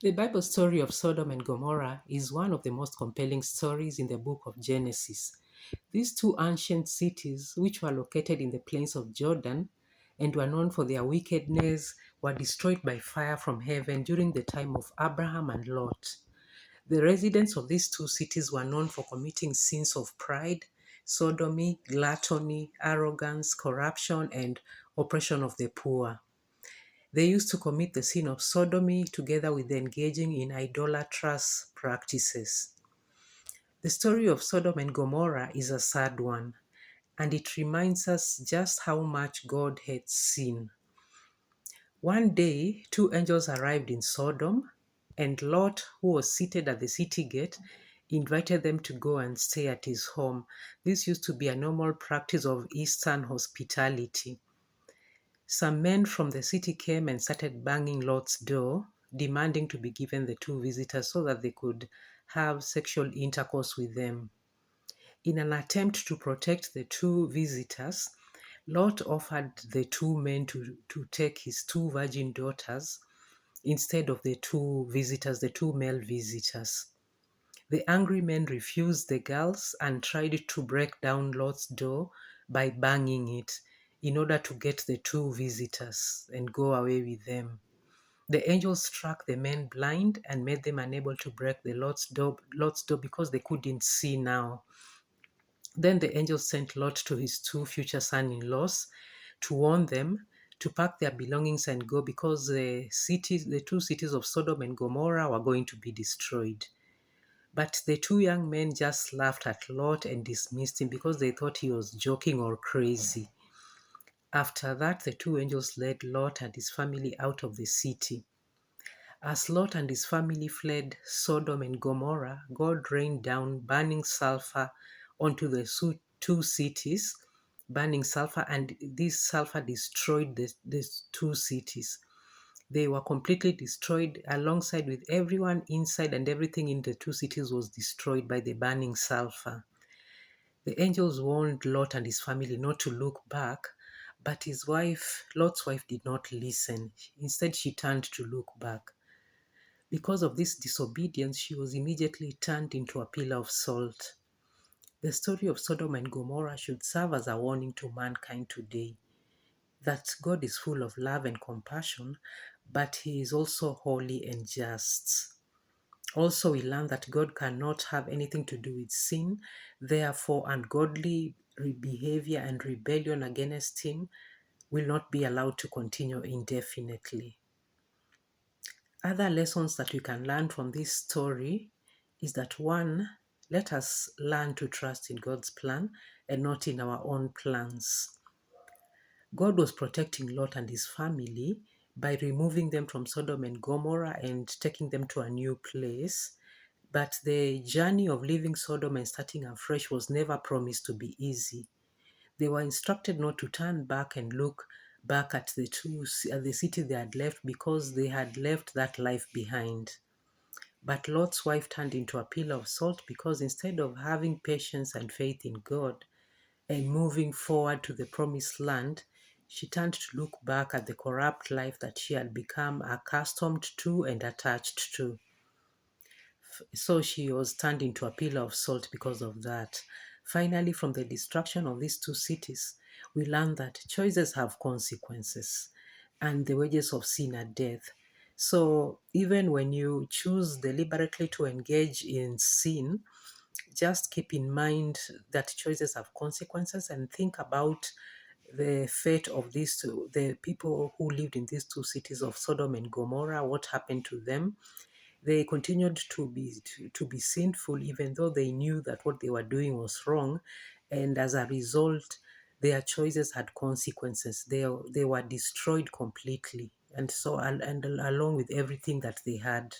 The Bible story of Sodom and Gomorrah is one of the most compelling stories in the book of Genesis. These two ancient cities, which were located in the plains of Jordan and were known for their wickedness, were destroyed by fire from heaven during the time of Abraham and Lot. The residents of these two cities were known for committing sins of pride, sodomy, gluttony, arrogance, corruption, and oppression of the poor. They used to commit the sin of sodomy together with engaging in idolatrous practices. The story of Sodom and Gomorrah is a sad one, and it reminds us just how much God hates sin. One day, two angels arrived in Sodom, and Lot, who was seated at the city gate, invited them to go and stay at his home. This used to be a normal practice of Eastern hospitality. Some men from the city came and started banging Lot's door, demanding to be given the two visitors so that they could have sexual intercourse with them. In an attempt to protect the two visitors, Lot offered the two men to take his two virgin daughters instead of the two visitors, the two male visitors. The angry men refused the girls and tried to break down Lot's door by banging it in order to get the two visitors and go away with them. The angels struck the men blind and made them unable to break the Lot's door because they couldn't see now. Then the angels sent Lot to his two future son-in-laws to warn them to pack their belongings and go because the two cities of Sodom and Gomorrah were going to be destroyed. But the two young men just laughed at Lot and dismissed him because they thought he was joking or crazy. After that, the two angels led Lot and his family out of the city. As Lot and his family fled Sodom and Gomorrah, God rained down burning sulfur onto the two cities, burning sulfur, and this sulfur destroyed the two cities. They were completely destroyed alongside with everyone inside, and everything in the two cities was destroyed by the burning sulfur. The angels warned Lot and his family not to look back, but Lot's wife, did not listen. Instead, she turned to look back. Because of this disobedience, she was immediately turned into a pillar of salt. The story of Sodom and Gomorrah should serve as a warning to mankind today that God is full of love and compassion, but He is also holy and just. Also, we learn that God cannot have anything to do with sin, therefore, ungodly behavior and rebellion against Him will not be allowed to continue indefinitely. Other lessons that we can learn from this story is that one, let us learn to trust in God's plan and not in our own plans. God was protecting Lot and his family by removing them from Sodom and Gomorrah and taking them to a new place. But the journey of leaving Sodom and starting afresh was never promised to be easy. They were instructed not to turn back and look back at the city they had left because they had left that life behind. But Lot's wife turned into a pillar of salt because instead of having patience and faith in God and moving forward to the promised land, she turned to look back at the corrupt life that she had become accustomed to and attached to. So she was turned into a pillar of salt because of that. Finally, from the destruction of these two cities, we learn that choices have consequences and the wages of sin are death. So even when you choose deliberately to engage in sin, just keep in mind that choices have consequences and think about the fate of the people who lived in these two cities of Sodom and Gomorrah, what happened to them. They continued to be sinful even though they knew that what they were doing was wrong, and as a result their choices had consequences. They were destroyed completely, and along with everything that they had.